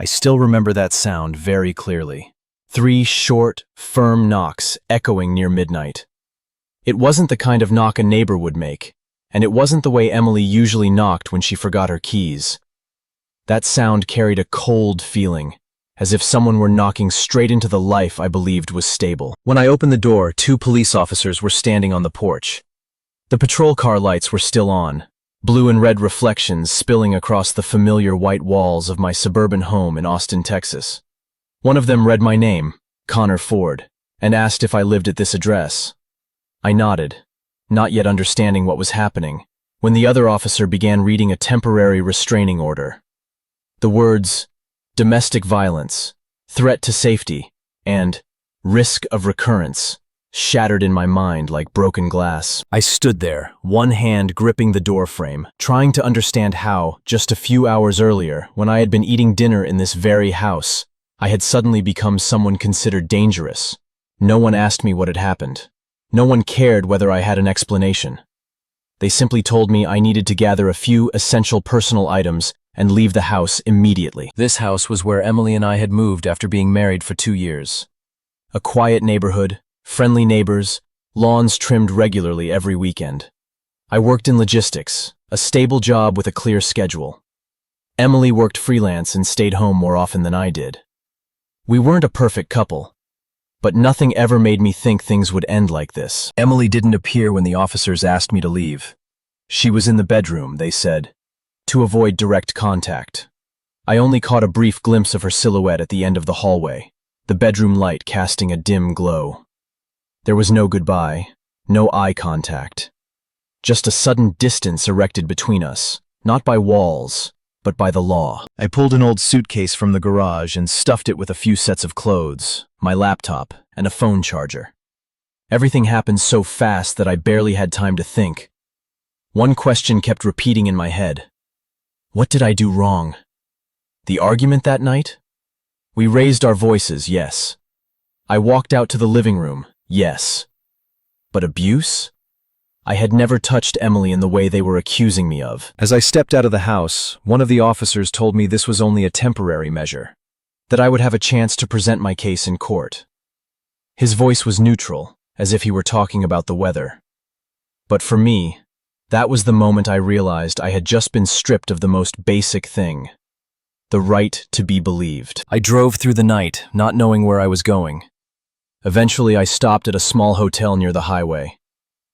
I still remember that sound very clearly. 3 short, firm knocks echoing near midnight. It wasn't the kind of knock a neighbor would make, and it wasn't the way Emily usually knocked when she forgot her keys. That sound carried a cold feeling, as if someone were knocking straight into the life I believed was stable. When I opened the door, 2 police officers were standing on the porch. The patrol car lights were still on, blue and red reflections spilling across the familiar white walls of my suburban home in Austin, Texas. One of them read my name, Connor Ford, and asked if I lived at this address. I nodded, not yet understanding what was happening, when the other officer began reading a temporary restraining order. The words, domestic violence, threat to safety, and risk of recurrence shattered in my mind like broken glass. I stood there, one hand gripping the doorframe, trying to understand how, just a few hours earlier, when I had been eating dinner in this very house, I had suddenly become someone considered dangerous. No one asked me what had happened. No one cared whether I had an explanation. They simply told me I needed to gather a few essential personal items and leave the house immediately. This house was where Emily and I had moved after being married for 2 years. A quiet neighborhood, friendly neighbors, lawns trimmed regularly every weekend. I worked in logistics, a stable job with a clear schedule. Emily worked freelance and stayed home more often than I did. We weren't a perfect couple, but nothing ever made me think things would end like this. Emily didn't appear when the officers asked me to leave. She was in the bedroom, they said, to avoid direct contact. I only caught a brief glimpse of her silhouette at the end of the hallway, the bedroom light casting a dim glow. There was no goodbye, no eye contact. Just a sudden distance erected between us, not by walls, but by the law. I pulled an old suitcase from the garage and stuffed it with a few sets of clothes, my laptop, and a phone charger. Everything happened so fast that I barely had time to think. One question kept repeating in my head. What did I do wrong? The argument that night? We raised our voices, yes. I walked out to the living room, yes. But abuse? I had never touched Emily in the way they were accusing me of. As I stepped out of the house, one of the officers told me this was only a temporary measure, that I would have a chance to present my case in court. His voice was neutral, as if he were talking about the weather. But for me, that was the moment I realized I had just been stripped of the most basic thing, the right to be believed. I drove through the night, not knowing where I was going. Eventually, I stopped at a small hotel near the highway.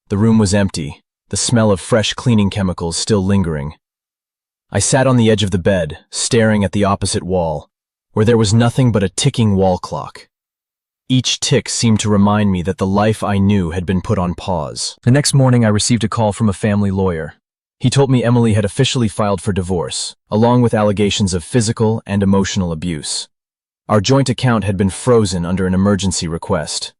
The room was empty, the smell of fresh cleaning chemicals still lingering. I sat on the edge of the bed, staring at the opposite wall, where there was nothing but a ticking wall clock. Each tick seemed to remind me that the life I knew had been put on pause. The next morning, I received a call from a family lawyer. He told me Emily had officially filed for divorce, along with allegations of physical and emotional abuse. Our joint account had been frozen under an emergency request.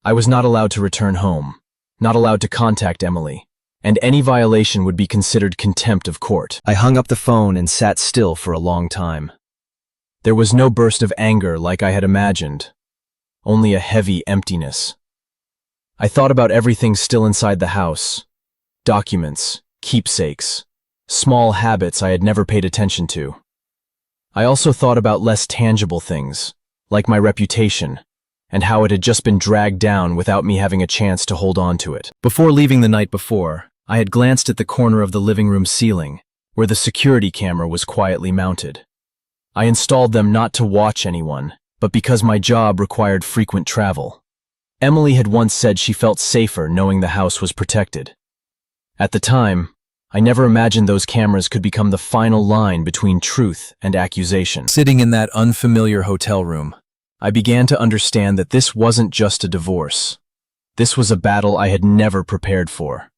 I was not allowed to return home, not allowed to contact Emily, and any violation would be considered contempt of court. I hung up the phone and sat still for a long time. There was no burst of anger like I had imagined, only a heavy emptiness. I thought about everything still inside the house, documents, keepsakes, small habits I had never paid attention to. I also thought about less tangible things, like my reputation, and how it had just been dragged down without me having a chance to hold on to it. Before leaving the night before, I had glanced at the corner of the living room ceiling, where the security camera was quietly mounted. I installed them not to watch anyone, but because my job required frequent travel. Emily had once said she felt safer knowing the house was protected. At the time, I never imagined those cameras could become the final line between truth and accusation. Sitting in that unfamiliar hotel room, I began to understand that this wasn't just a divorce. This was a battle I had never prepared for,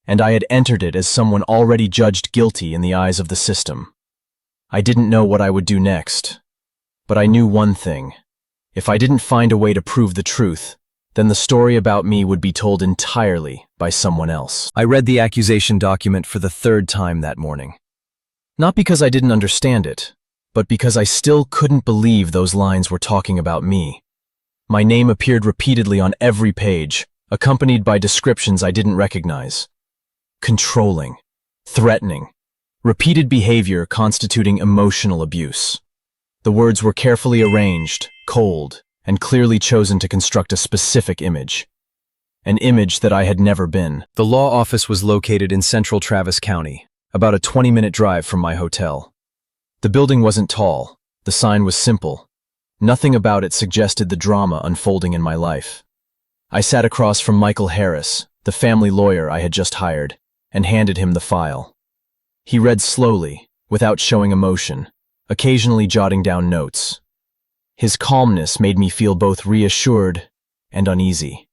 and I had entered it as someone already judged guilty in the eyes of the system. I didn't know what I would do next, but I knew one thing. If I didn't find a way to prove the truth, then the story about me would be told entirely by someone else. I read the accusation document for the 3rd time that morning. Not because I didn't understand it, but because I still couldn't believe those lines were talking about me. My name appeared repeatedly on every page, accompanied by descriptions I didn't recognize. Controlling, threatening, repeated behavior constituting emotional abuse. The words were carefully arranged, cold, and clearly chosen to construct a specific image. An image that I had never been. The law office was located in central Travis County, about a 20-minute drive from my hotel. The building wasn't tall. The sign was simple. Nothing about it suggested the drama unfolding in my life. I sat across from Michael Harris, the family lawyer I had just hired, and handed him the file. He read slowly, without showing emotion, occasionally jotting down notes. His calmness made me feel both reassured and uneasy.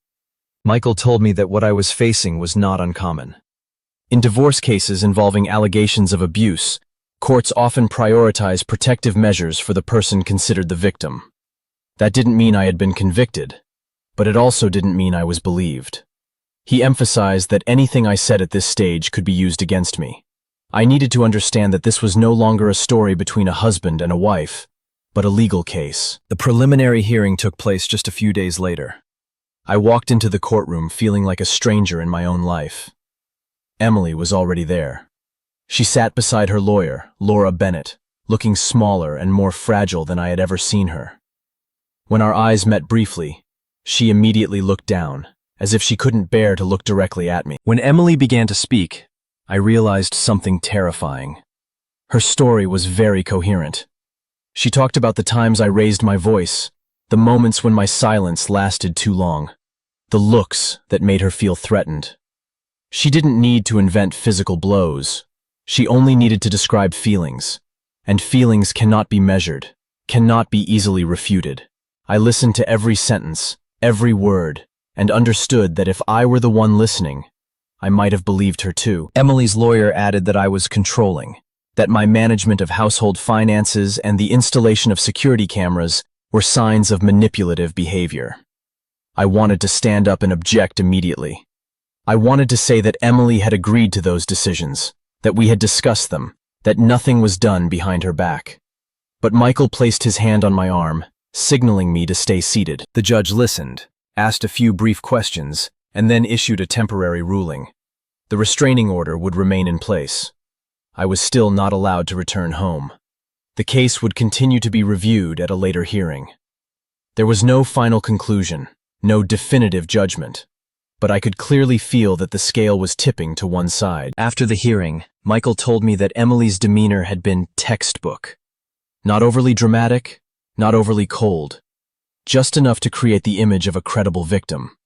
Michael told me that what I was facing was not uncommon. In divorce cases involving allegations of abuse, courts often prioritize protective measures for the person considered the victim. That didn't mean I had been convicted, but it also didn't mean I was believed. He emphasized that anything I said at this stage could be used against me. I needed to understand that this was no longer a story between a husband and a wife, but a legal case. The preliminary hearing took place just a few days later. I walked into the courtroom feeling like a stranger in my own life. Emily was already there. She sat beside her lawyer, Laura Bennett, looking smaller and more fragile than I had ever seen her. When our eyes met briefly, she immediately looked down, as if she couldn't bear to look directly at me. When Emily began to speak, I realized something terrifying. Her story was very coherent. She talked about the times I raised my voice, the moments when my silence lasted too long, the looks that made her feel threatened. She didn't need to invent physical blows. She only needed to describe feelings, and feelings cannot be measured, cannot be easily refuted. I listened to every sentence, every word, and understood that if I were the one listening, I might have believed her too. Emily's lawyer added that I was controlling, that my management of household finances and the installation of security cameras were signs of manipulative behavior. I wanted to stand up and object immediately. I wanted to say that Emily had agreed to those decisions, that we had discussed them, that nothing was done behind her back. But Michael placed his hand on my arm, signaling me to stay seated. The judge listened, asked a few brief questions, and then issued a temporary ruling. The restraining order would remain in place. I was still not allowed to return home. The case would continue to be reviewed at a later hearing. There was no final conclusion, no definitive judgment, but I could clearly feel that the scale was tipping to one side. After the hearing, Michael told me that Emily's demeanor had been textbook. Not overly dramatic, not overly cold, just enough to create the image of a credible victim.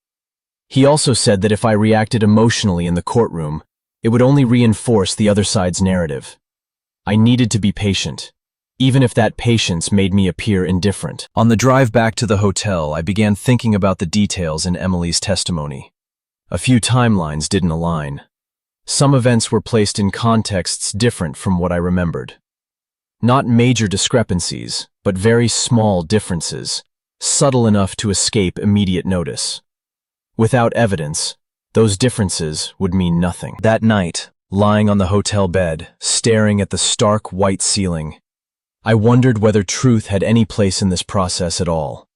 He also said that if I reacted emotionally in the courtroom, it would only reinforce the other side's narrative. I needed to be patient, even if that patience made me appear indifferent. On the drive back to the hotel, I began thinking about the details in Emily's testimony. A few timelines didn't align. Some events were placed in contexts different from what I remembered. Not major discrepancies, but very small differences, subtle enough to escape immediate notice. Without evidence, those differences would mean nothing. That night, lying on the hotel bed, staring at the stark white ceiling, I wondered whether truth had any place in this process at all.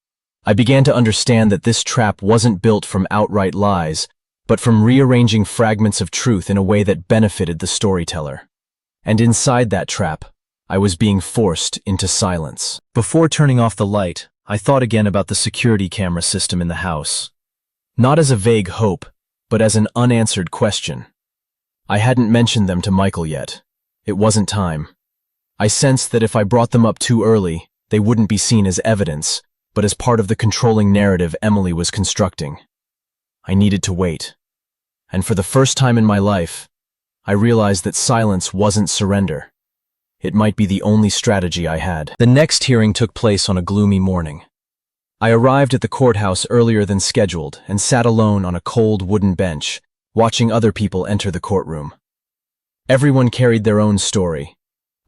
I began to understand that this trap wasn't built from outright lies, but from rearranging fragments of truth in a way that benefited the storyteller. And inside that trap, I was being forced into silence. Before turning off the light, I thought again about the security camera system in the house. Not as a vague hope, but as an unanswered question. I hadn't mentioned them to Michael yet. It wasn't time. I sensed that if I brought them up too early, they wouldn't be seen as evidence, but as part of the controlling narrative Emily was constructing. I needed to wait. And for the first time in my life, I realized that silence wasn't surrender. It might be the only strategy I had. The next hearing took place on a gloomy morning. I arrived at the courthouse earlier than scheduled and sat alone on a cold wooden bench, watching other people enter the courtroom. Everyone carried their own story,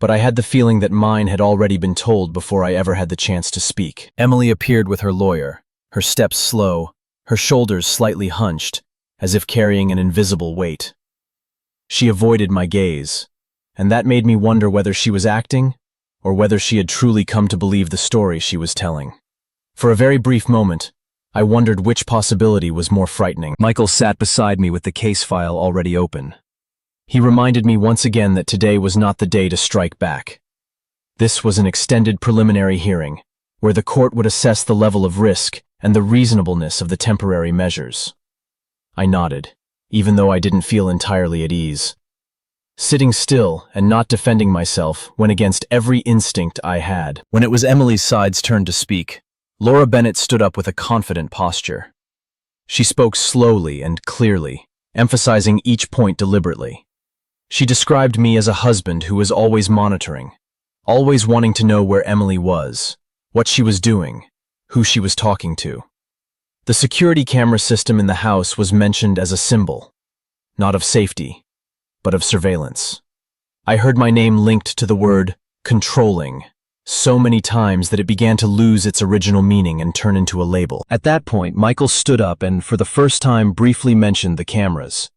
but I had the feeling that mine had already been told before I ever had the chance to speak. Emily appeared with her lawyer, her steps slow, her shoulders slightly hunched, as if carrying an invisible weight. She avoided my gaze, and that made me wonder whether she was acting or whether she had truly come to believe the story she was telling. For a very brief moment, I wondered which possibility was more frightening. Michael sat beside me with the case file already open. He reminded me once again that today was not the day to strike back. This was an extended preliminary hearing, where the court would assess the level of risk and the reasonableness of the temporary measures. I nodded, even though I didn't feel entirely at ease. Sitting still and not defending myself went against every instinct I had. When it was Emily's side's turn to speak, Laura Bennett stood up with a confident posture. She spoke slowly and clearly, emphasizing each point deliberately. She described me as a husband who was always monitoring, always wanting to know where Emily was, what she was doing, who she was talking to. The security camera system in the house was mentioned as a symbol, not of safety, but of surveillance. I heard my name linked to the word controlling so many times that it began to lose its original meaning and turn into a label. At that point, Michael stood up and, for the first time, briefly mentioned the cameras.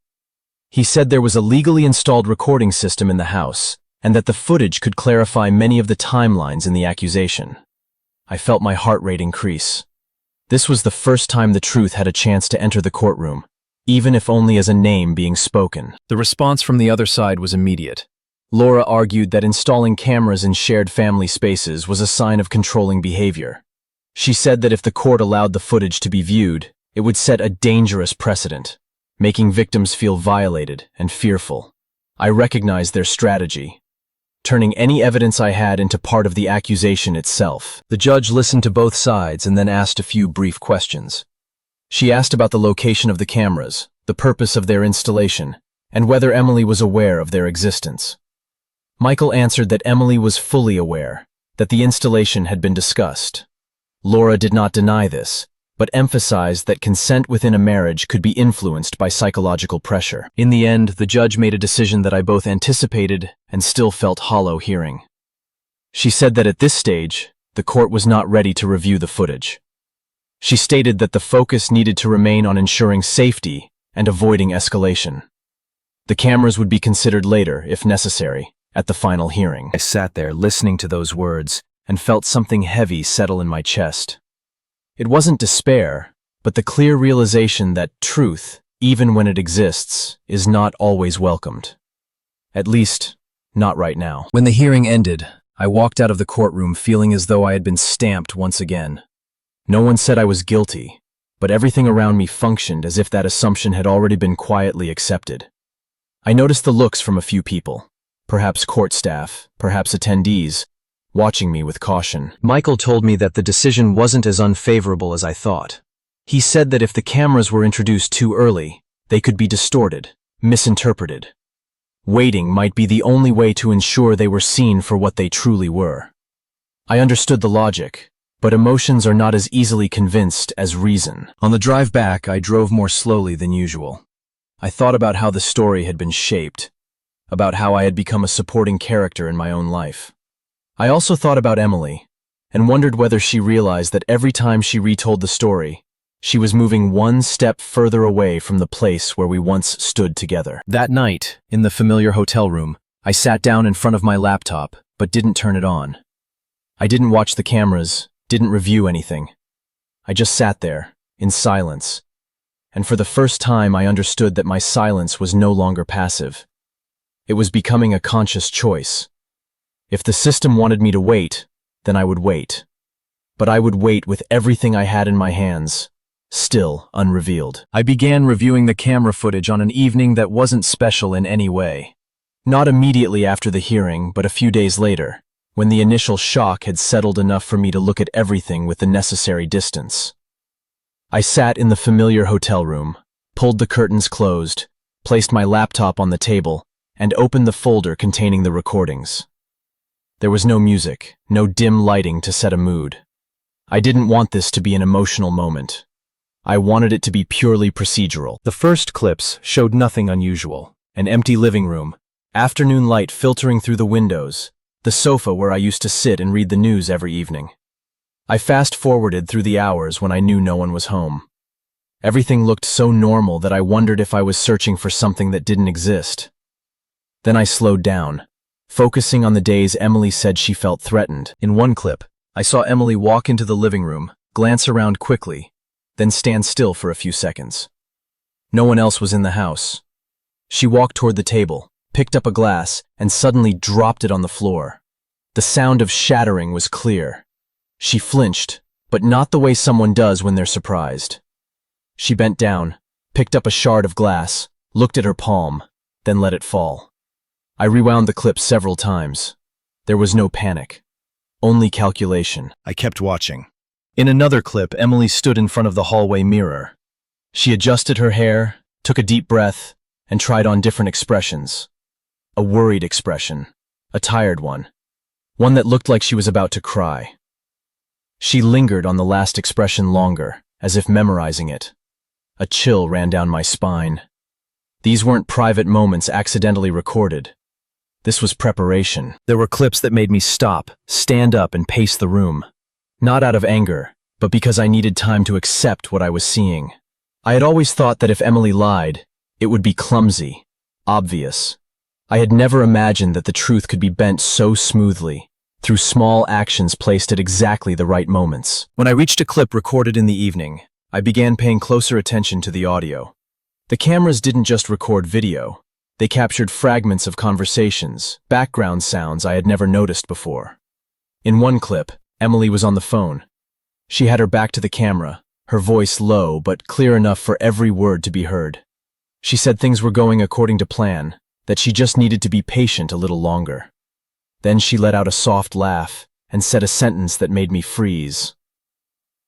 He said there was a legally installed recording system in the house, and that the footage could clarify many of the timelines in the accusation. I felt my heart rate increase. This was the first time the truth had a chance to enter the courtroom, even if only as a name being spoken. The response from the other side was immediate. Laura argued that installing cameras in shared family spaces was a sign of controlling behavior. She said that if the court allowed the footage to be viewed, it would set a dangerous precedent, making victims feel violated and fearful. I recognized their strategy, turning any evidence I had into part of the accusation itself. The judge listened to both sides and then asked a few brief questions. She asked about the location of the cameras, the purpose of their installation, and whether Emily was aware of their existence. Michael answered that Emily was fully aware, that the installation had been discussed. Laura did not deny this, but emphasized that consent within a marriage could be influenced by psychological pressure. In the end, the judge made a decision that I both anticipated and still felt hollow hearing. She said that at this stage, the court was not ready to review the footage. She stated that the focus needed to remain on ensuring safety and avoiding escalation. The cameras would be considered later, if necessary, at the final hearing. I sat there listening to those words and felt something heavy settle in my chest. It wasn't despair, but the clear realization that truth, even when it exists, is not always welcomed. At least, not right now. When the hearing ended, I walked out of the courtroom feeling as though I had been stamped once again. No one said I was guilty, but everything around me functioned as if that assumption had already been quietly accepted. I noticed the looks from a few people, perhaps court staff, perhaps attendees, watching me with caution. Michael told me that the decision wasn't as unfavorable as I thought. He said that if the cameras were introduced too early, they could be distorted, misinterpreted. Waiting might be the only way to ensure they were seen for what they truly were. I understood the logic, but emotions are not as easily convinced as reason. On the drive back, I drove more slowly than usual. I thought about how the story had been shaped, about how I had become a supporting character in my own life. I also thought about Emily, and wondered whether she realized that every time she retold the story, she was moving one step further away from the place where we once stood together. That night, in the familiar hotel room, I sat down in front of my laptop, but didn't turn it on. I didn't watch the cameras, didn't review anything. I just sat there, in silence, and for the first time I understood that my silence was no longer passive. It was becoming a conscious choice. If the system wanted me to wait, then I would wait. But I would wait with everything I had in my hands, still unrevealed. I began reviewing the camera footage on an evening that wasn't special in any way. Not immediately after the hearing, but a few days later, when the initial shock had settled enough for me to look at everything with the necessary distance. I sat in the familiar hotel room, pulled the curtains closed, placed my laptop on the table, and opened the folder containing the recordings. There was no music, no dim lighting to set a mood. I didn't want this to be an emotional moment. I wanted it to be purely procedural. The first clips showed nothing unusual. An empty living room, afternoon light filtering through the windows, the sofa where I used to sit and read the news every evening. I fast-forwarded through the hours when I knew no one was home. Everything looked so normal that I wondered if I was searching for something that didn't exist. Then I slowed down, focusing on the days Emily said she felt threatened. In one clip, I saw Emily walk into the living room, glance around quickly, then stand still for a few seconds. No one else was in the house. She walked toward the table, picked up a glass, and suddenly dropped it on the floor. The sound of shattering was clear. She flinched, but not the way someone does when they're surprised. She bent down, picked up a shard of glass, looked at her palm, then let it fall. I rewound the clip several times. There was no panic, only calculation. I kept watching. In another clip, Emily stood in front of the hallway mirror. She adjusted her hair, took a deep breath, and tried on different expressions. A worried expression, a tired one that looked like she was about to cry. She lingered on the last expression longer, as if memorizing it. A chill ran down my spine. These weren't private moments accidentally recorded. This was preparation. There were clips that made me stop, stand up, and pace the room. Not out of anger, but because I needed time to accept what I was seeing. I had always thought that if Emily lied, it would be clumsy, obvious. I had never imagined that the truth could be bent so smoothly, through small actions placed at exactly the right moments. When I reached a clip recorded in the evening, I began paying closer attention to the audio. The cameras didn't just record video. They captured fragments of conversations, background sounds I had never noticed before. In one clip, Emily was on the phone. She had her back to the camera, her voice low but clear enough for every word to be heard. She said things were going according to plan, that she just needed to be patient a little longer. Then she let out a soft laugh and said a sentence that made me freeze.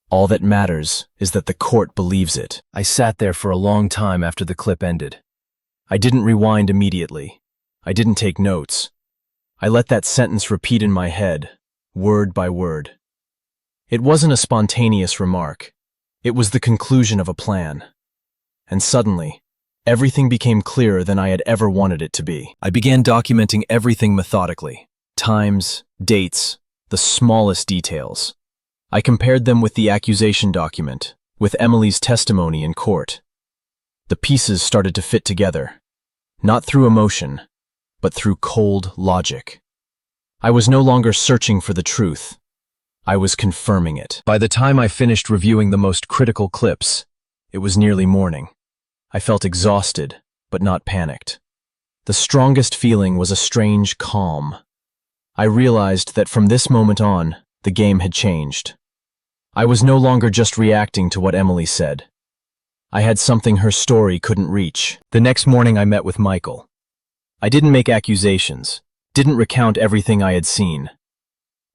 All that matters is that the court believes it. I sat there for a long time after the clip ended. I didn't rewind immediately. I didn't take notes. I let that sentence repeat in my head, word by word. It wasn't a spontaneous remark. It was the conclusion of a plan. And suddenly, everything became clearer than I had ever wanted it to be. I began documenting everything methodically. Times, dates, the smallest details. I compared them with the accusation document, with Emily's testimony in court. The pieces started to fit together, not through emotion, but through cold logic. I was no longer searching for the truth. I was confirming it. By the time I finished reviewing the most critical clips, it was nearly morning. I felt exhausted, but not panicked. The strongest feeling was a strange calm. I realized that from this moment on, the game had changed. I was no longer just reacting to what Emily said. I had something her story couldn't reach. The next morning I met with Michael. I didn't make accusations, didn't recount everything I had seen.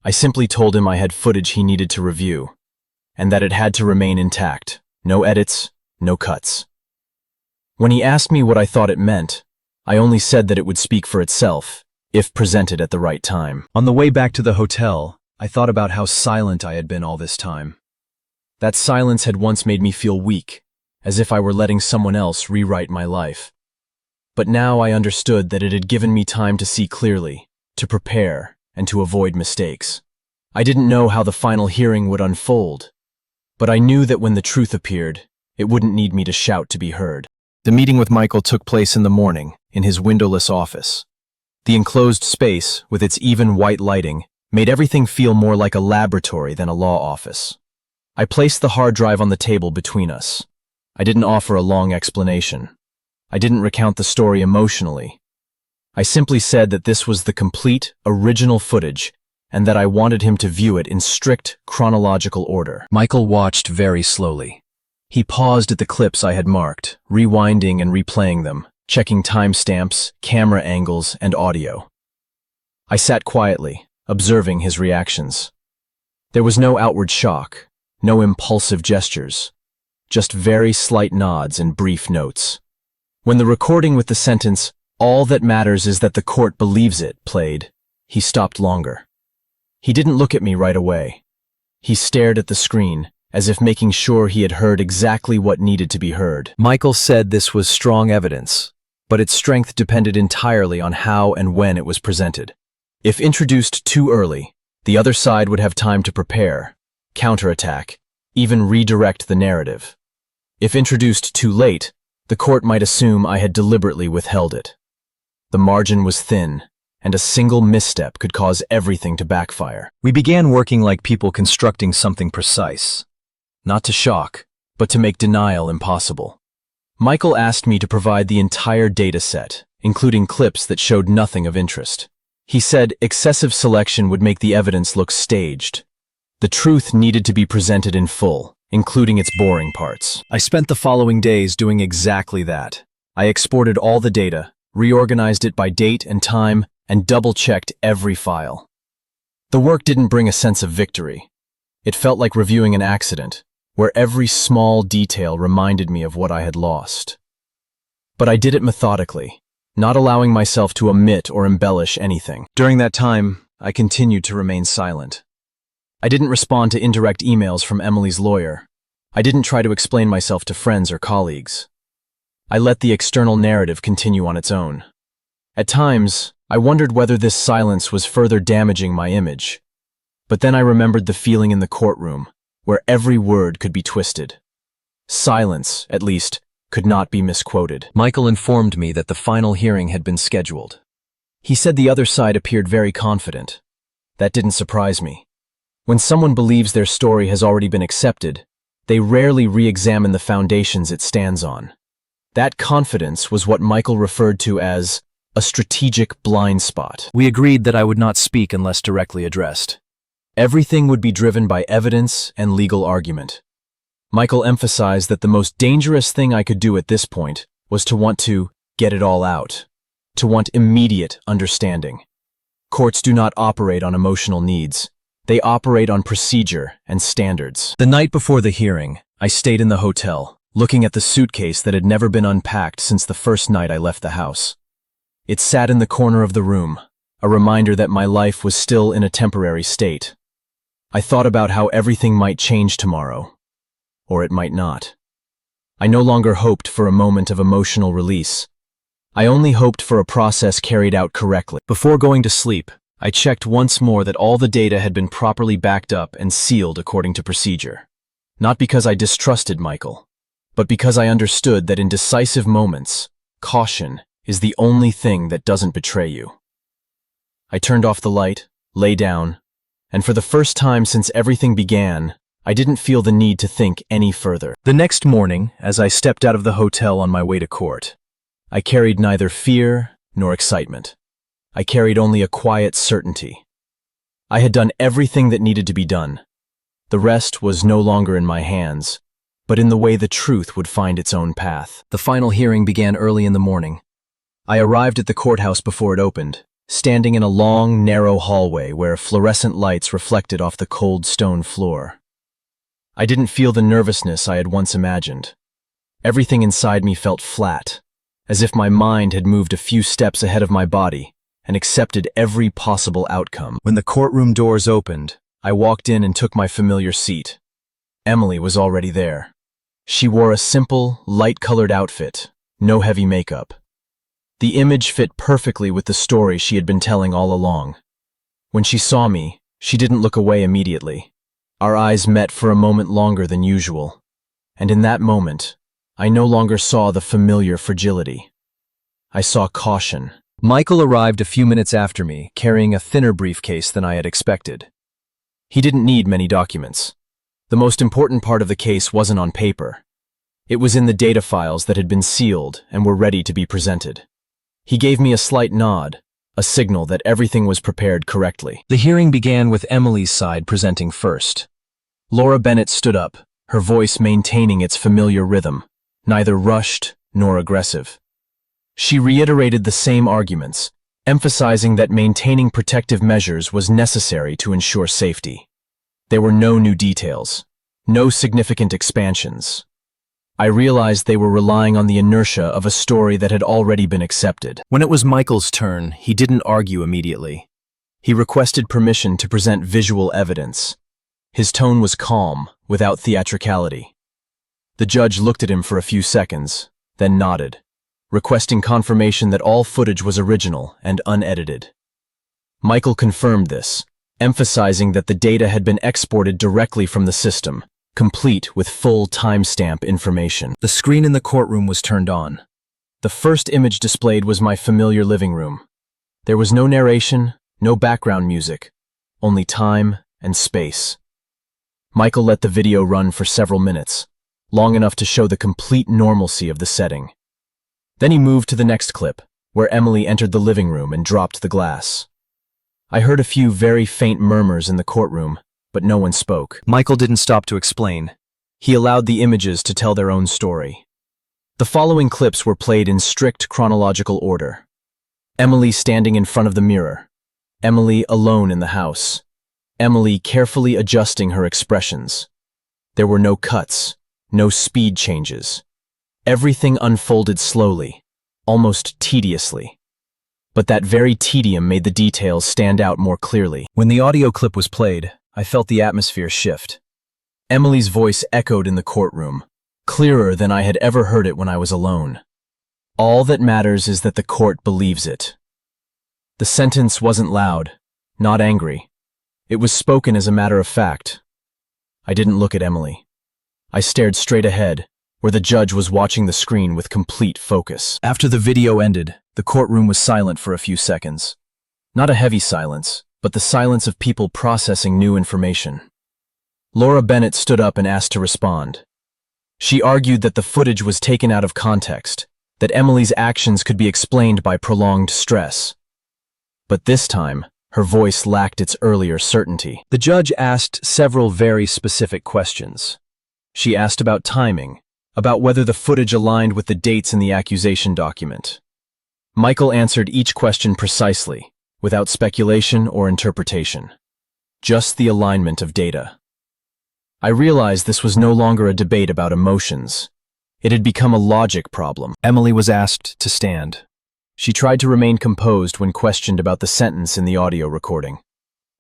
I simply told him I had footage he needed to review, and that it had to remain intact. No edits, no cuts. When he asked me what I thought it meant, I only said that it would speak for itself, if presented at the right time. On the way back to the hotel, I thought about how silent I had been all this time. That silence had once made me feel weak, as if I were letting someone else rewrite my life. But now I understood that it had given me time to see clearly, to prepare, and to avoid mistakes. I didn't know how the final hearing would unfold, but I knew that when the truth appeared, it wouldn't need me to shout to be heard. The meeting with Michael took place in the morning, in his windowless office. The enclosed space, with its even white lighting, made everything feel more like a laboratory than a law office. I placed the hard drive on the table between us. I didn't offer a long explanation. I didn't recount the story emotionally. I simply said that this was the complete, original footage, and that I wanted him to view it in strict, chronological order. Michael watched very slowly. He paused at the clips I had marked, rewinding and replaying them, checking timestamps, camera angles, and audio. I sat quietly, observing his reactions. There was no outward shock, no impulsive gestures, just very slight nods and brief notes. When the recording with the sentence, "All that matters is that the court believes it," played, he stopped longer. He didn't look at me right away. He stared at the screen, as if making sure he had heard exactly what needed to be heard. Michael said this was strong evidence, but its strength depended entirely on how and when it was presented. If introduced too early, the other side would have time to prepare, counterattack, even redirect the narrative. If introduced too late, the court might assume I had deliberately withheld it. The margin was thin, and a single misstep could cause everything to backfire. We began working like people constructing something precise. Not to shock, but to make denial impossible. Michael asked me to provide the entire data set, including clips that showed nothing of interest. He said excessive selection would make the evidence look staged. The truth needed to be presented in full, including its boring parts. I spent the following days doing exactly that. I exported all the data, reorganized it by date and time, and double-checked every file. The work didn't bring a sense of victory. It felt like reviewing an accident, where every small detail reminded me of what I had lost. But I did it methodically, not allowing myself to omit or embellish anything. During that time, I continued to remain silent. I didn't respond to indirect emails from Emily's lawyer. I didn't try to explain myself to friends or colleagues. I let the external narrative continue on its own. At times, I wondered whether this silence was further damaging my image. But then I remembered the feeling in the courtroom, where every word could be twisted. Silence, at least, could not be misquoted. Michael informed me that the final hearing had been scheduled. He said the other side appeared very confident. That didn't surprise me. When someone believes their story has already been accepted, they rarely re-examine the foundations it stands on. That confidence was what Michael referred to as a strategic blind spot. We agreed that I would not speak unless directly addressed. Everything would be driven by evidence and legal argument. Michael emphasized that the most dangerous thing I could do at this point was to want to get it all out, to want immediate understanding. Courts do not operate on emotional needs. They operate on procedure and standards. The night before the hearing, I stayed in the hotel, looking at the suitcase that had never been unpacked since the first night I left the house. It sat in the corner of the room, a reminder that my life was still in a temporary state. I thought about how everything might change tomorrow, or it might not. I no longer hoped for a moment of emotional release. I only hoped for a process carried out correctly. Before going to sleep, I checked once more that all the data had been properly backed up and sealed according to procedure. Not because I distrusted Michael, but because I understood that in decisive moments, caution is the only thing that doesn't betray you. I turned off the light, lay down, and for the first time since everything began, I didn't feel the need to think any further. The next morning, as I stepped out of the hotel on my way to court, I carried neither fear nor excitement. I carried only a quiet certainty. I had done everything that needed to be done. The rest was no longer in my hands, but in the way the truth would find its own path. The final hearing began early in the morning. I arrived at the courthouse before it opened, standing in a long, narrow hallway where fluorescent lights reflected off the cold stone floor. I didn't feel the nervousness I had once imagined. Everything inside me felt flat, as if my mind had moved a few steps ahead of my body and accepted every possible outcome. When the courtroom doors opened, I walked in and took my familiar seat. Emily was already there. She wore a simple, light-colored outfit, no heavy makeup. The image fit perfectly with the story she had been telling all along. When she saw me, she didn't look away immediately. Our eyes met for a moment longer than usual, and in that moment, I no longer saw the familiar fragility. I saw caution. Michael arrived a few minutes after me, carrying a thinner briefcase than I had expected. He didn't need many documents. The most important part of the case wasn't on paper. It was in the data files that had been sealed and were ready to be presented. He gave me a slight nod, a signal that everything was prepared correctly. The hearing began with Emily's side presenting first. Laura Bennett stood up, her voice maintaining its familiar rhythm, neither rushed nor aggressive. She reiterated the same arguments, emphasizing that maintaining protective measures was necessary to ensure safety. There were no new details, no significant expansions. I realized they were relying on the inertia of a story that had already been accepted. When it was Michael's turn, he didn't argue immediately. He requested permission to present visual evidence. His tone was calm, without theatricality. The judge looked at him for a few seconds, then nodded, requesting confirmation that all footage was original and unedited. Michael confirmed this, emphasizing that the data had been exported directly from the system, complete with full timestamp information. The screen in the courtroom was turned on. The first image displayed was my familiar living room. There was no narration, no background music, only time and space. Michael let the video run for several minutes, long enough to show the complete normalcy of the setting. Then he moved to the next clip, where Emily entered the living room and dropped the glass. I heard a few very faint murmurs in the courtroom, but no one spoke. Michael didn't stop to explain. He allowed the images to tell their own story. The following clips were played in strict chronological order. Emily standing in front of the mirror. Emily alone in the house. Emily carefully adjusting her expressions. There were no cuts, no speed changes. Everything unfolded slowly, almost tediously. But that very tedium made the details stand out more clearly. When the audio clip was played, I felt the atmosphere shift. Emily's voice echoed in the courtroom, clearer than I had ever heard it when I was alone. All that matters is that the court believes it. The sentence wasn't loud, not angry. It was spoken as a matter of fact. I didn't look at Emily. I stared straight ahead, where the judge was watching the screen with complete focus. After the video ended, the courtroom was silent for a few seconds. Not a heavy silence, but the silence of people processing new information. Laura Bennett stood up and asked to respond. She argued that the footage was taken out of context, that Emily's actions could be explained by prolonged stress. But this time, her voice lacked its earlier certainty. The judge asked several very specific questions. She asked about timing, about whether the footage aligned with the dates in the accusation document. Michael answered each question precisely, without speculation or interpretation. Just the alignment of data. I realized this was no longer a debate about emotions. It had become a logic problem. Emily was asked to stand. She tried to remain composed when questioned about the sentence in the audio recording.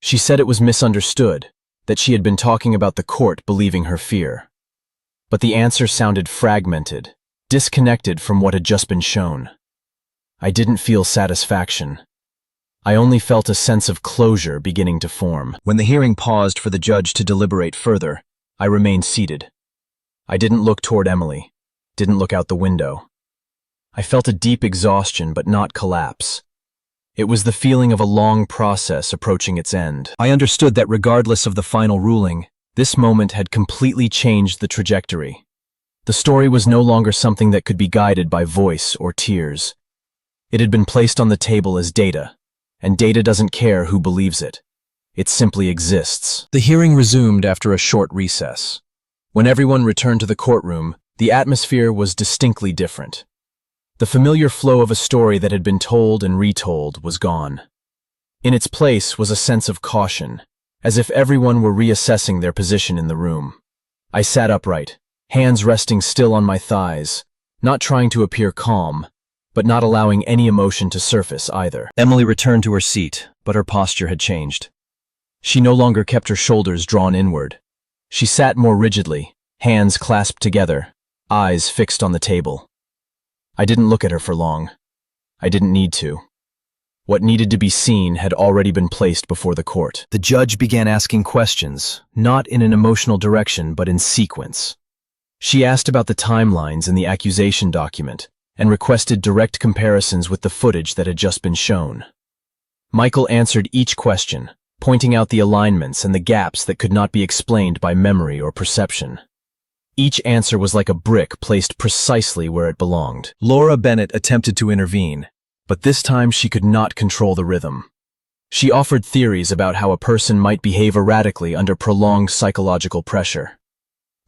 She said it was misunderstood, that she had been talking about the court believing her fear. But the answer sounded fragmented, disconnected from what had just been shown. I didn't feel satisfaction. I only felt a sense of closure beginning to form. When the hearing paused for the judge to deliberate further, I remained seated. I didn't look toward Emily, didn't look out the window. I felt a deep exhaustion but not collapse. It was the feeling of a long process approaching its end. I understood that regardless of the final ruling, this moment had completely changed the trajectory. The story was no longer something that could be guided by voice or tears. It had been placed on the table as data, and data doesn't care who believes it. It simply exists. The hearing resumed after a short recess. When everyone returned to the courtroom, the atmosphere was distinctly different. The familiar flow of a story that had been told and retold was gone. In its place was a sense of caution, as if everyone were reassessing their position in the room. I sat upright, hands resting still on my thighs, not trying to appear calm, but not allowing any emotion to surface either. Emily returned to her seat, but her posture had changed. She no longer kept her shoulders drawn inward. She sat more rigidly, hands clasped together, eyes fixed on the table. I didn't look at her for long. I didn't need to. What needed to be seen had already been placed before the court. The judge began asking questions, not in an emotional direction, but in sequence. She asked about the timelines in the accusation document and requested direct comparisons with the footage that had just been shown. Michael answered each question, pointing out the alignments and the gaps that could not be explained by memory or perception. Each answer was like a brick placed precisely where it belonged. Laura Bennett attempted to intervene, but this time she could not control the rhythm. She offered theories about how a person might behave erratically under prolonged psychological pressure.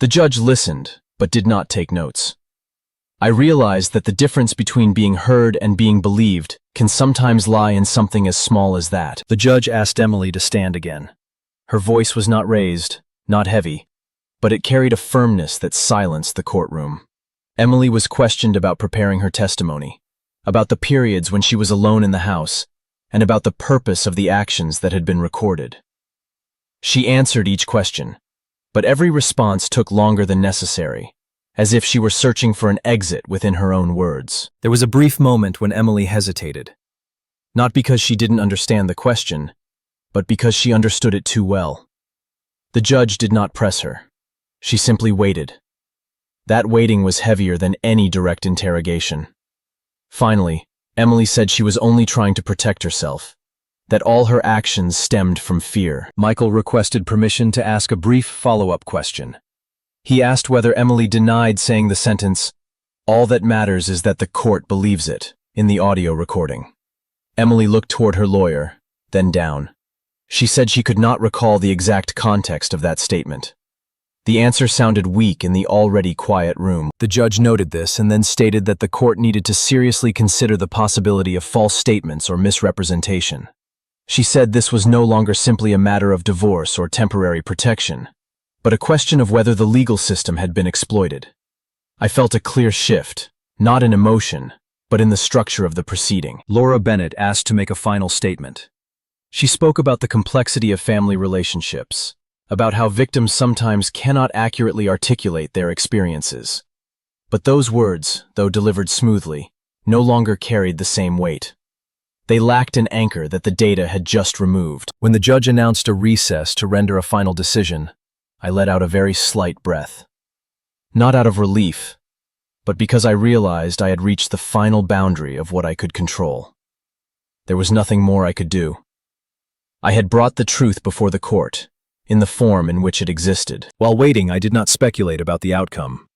The judge listened, but did not take notes. I realized that the difference between being heard and being believed can sometimes lie in something as small as that. The judge asked Emily to stand again. Her voice was not raised, not heavy, but it carried a firmness that silenced the courtroom. Emily was questioned about preparing her testimony, about the periods when she was alone in the house, and about the purpose of the actions that had been recorded. She answered each question, but every response took longer than necessary, as if she were searching for an exit within her own words. There was a brief moment when Emily hesitated, not because she didn't understand the question, but because she understood it too well. The judge did not press her. She simply waited. That waiting was heavier than any direct interrogation. Finally, Emily said she was only trying to protect herself, that all her actions stemmed from fear. Michael requested permission to ask a brief follow-up question. He asked whether Emily denied saying the sentence, "All that matters is that the court believes it," in the audio recording. Emily looked toward her lawyer, then down. She said she could not recall the exact context of that statement. The answer sounded weak in the already quiet room. The judge noted this and then stated that the court needed to seriously consider the possibility of false statements or misrepresentation. She said this was no longer simply a matter of divorce or temporary protection, but a question of whether the legal system had been exploited. I felt a clear shift, not in emotion, but in the structure of the proceeding. Laura Bennett asked to make a final statement. She spoke about the complexity of family relationships, about how victims sometimes cannot accurately articulate their experiences. But those words, though delivered smoothly, no longer carried the same weight. They lacked an anchor that the data had just removed. When the judge announced a recess to render a final decision, I let out a very slight breath. Not out of relief, but because I realized I had reached the final boundary of what I could control. There was nothing more I could do. I had brought the truth before the court, in the form in which it existed. While waiting, I did not speculate about the outcome.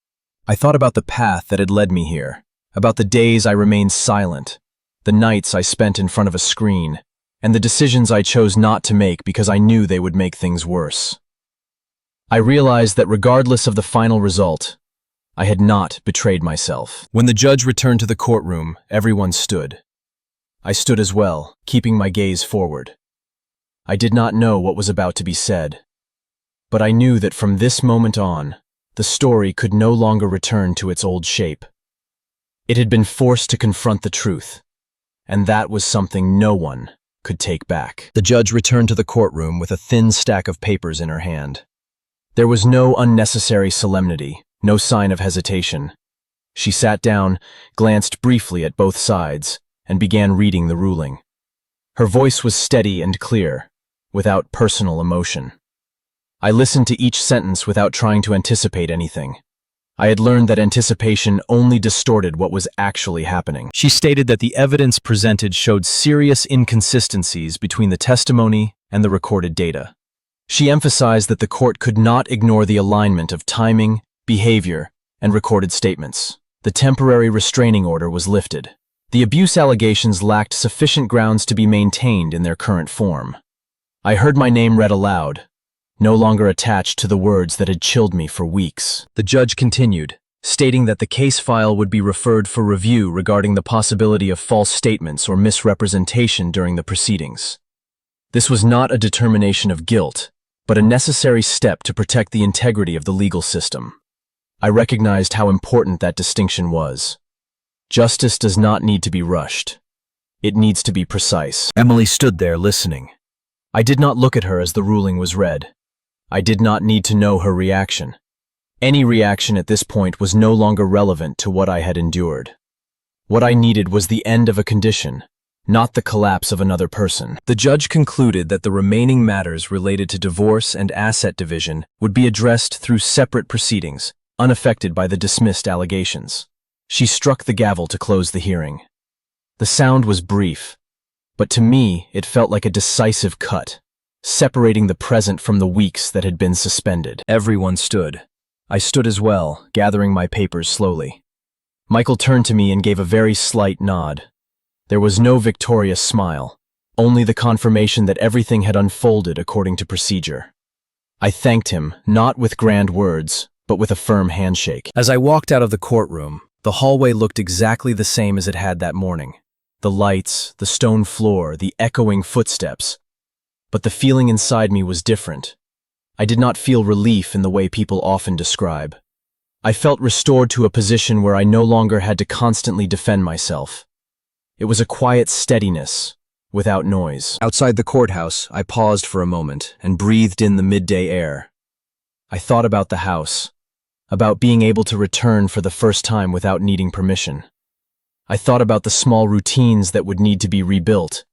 I thought about the path that had led me here, about the days I remained silent, the nights I spent in front of a screen, and the decisions I chose not to make because I knew they would make things worse. I realized that regardless of the final result, I had not betrayed myself. When the judge returned to the courtroom, everyone stood. I stood as well, keeping my gaze forward. I did not know what was about to be said, but I knew that from this moment on, the story could no longer return to its old shape. It had been forced to confront the truth, and that was something no one could take back. The judge returned to the courtroom with a thin stack of papers in her hand. There was no unnecessary solemnity, no sign of hesitation. She sat down, glanced briefly at both sides, and began reading the ruling. Her voice was steady and clear, without personal emotion. I listened to each sentence without trying to anticipate anything. I had learned that anticipation only distorted what was actually happening. She stated that the evidence presented showed serious inconsistencies between the testimony and the recorded data. She emphasized that the court could not ignore the alignment of timing, behavior, and recorded statements. The temporary restraining order was lifted. The abuse allegations lacked sufficient grounds to be maintained in their current form. I heard my name read aloud, no longer attached to the words that had chilled me for weeks. The judge continued, stating that the case file would be referred for review regarding the possibility of false statements or misrepresentation during the proceedings. This was not a determination of guilt, but a necessary step to protect the integrity of the legal system. I recognized how important that distinction was. Justice does not need to be rushed. It needs to be precise. Emily stood there listening. I did not look at her as the ruling was read. I did not need to know her reaction. Any reaction at this point was no longer relevant to what I had endured. What I needed was the end of a condition, not the collapse of another person. The judge concluded that the remaining matters related to divorce and asset division would be addressed through separate proceedings, unaffected by the dismissed allegations. She struck the gavel to close the hearing. The sound was brief, but to me it felt like a decisive cut, separating the present from the weeks that had been suspended. Everyone stood. I stood as well, gathering my papers slowly. Michael turned to me and gave a very slight nod. There was no victorious smile, only the confirmation that everything had unfolded according to procedure. I thanked him, not with grand words, but with a firm handshake. As I walked out of the courtroom, the hallway looked exactly the same as it had that morning. The lights, the stone floor, the echoing footsteps. But the feeling inside me was different. I did not feel relief in the way people often describe. I felt restored to a position where I no longer had to constantly defend myself. It was a quiet steadiness, without noise. Outside the courthouse, I paused for a moment and breathed in the midday air. I thought about the house, about being able to return for the first time without needing permission. I thought about the small routines that would need to be rebuilt,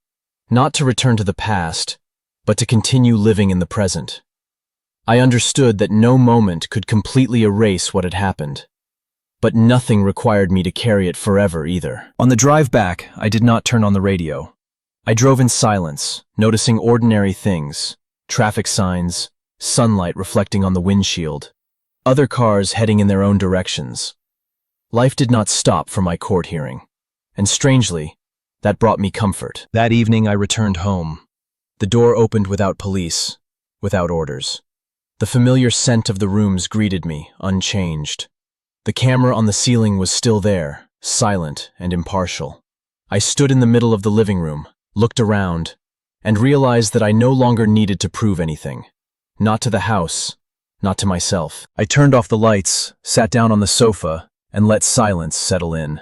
not to return to the past, but to continue living in the present. I understood that no moment could completely erase what had happened, but nothing required me to carry it forever either. On the drive back, I did not turn on the radio. I drove in silence, noticing ordinary things, traffic signs, sunlight reflecting on the windshield, other cars heading in their own directions. Life did not stop for my court hearing, and strangely, that brought me comfort. That evening I returned home. The door opened without police, without orders. The familiar scent of the rooms greeted me, unchanged. The camera on the ceiling was still there, silent and impartial. I stood in the middle of the living room, looked around, and realized that I no longer needed to prove anything. Not to the house, not to myself. I turned off the lights, sat down on the sofa, and let silence settle in.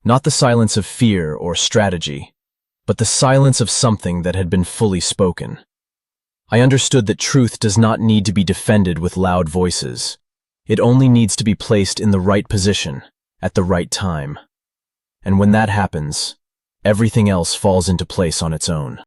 Not the silence of fear or strategy, but the silence of something that had been fully spoken. I understood that truth does not need to be defended with loud voices. It only needs to be placed in the right position, at the right time. And when that happens, everything else falls into place on its own.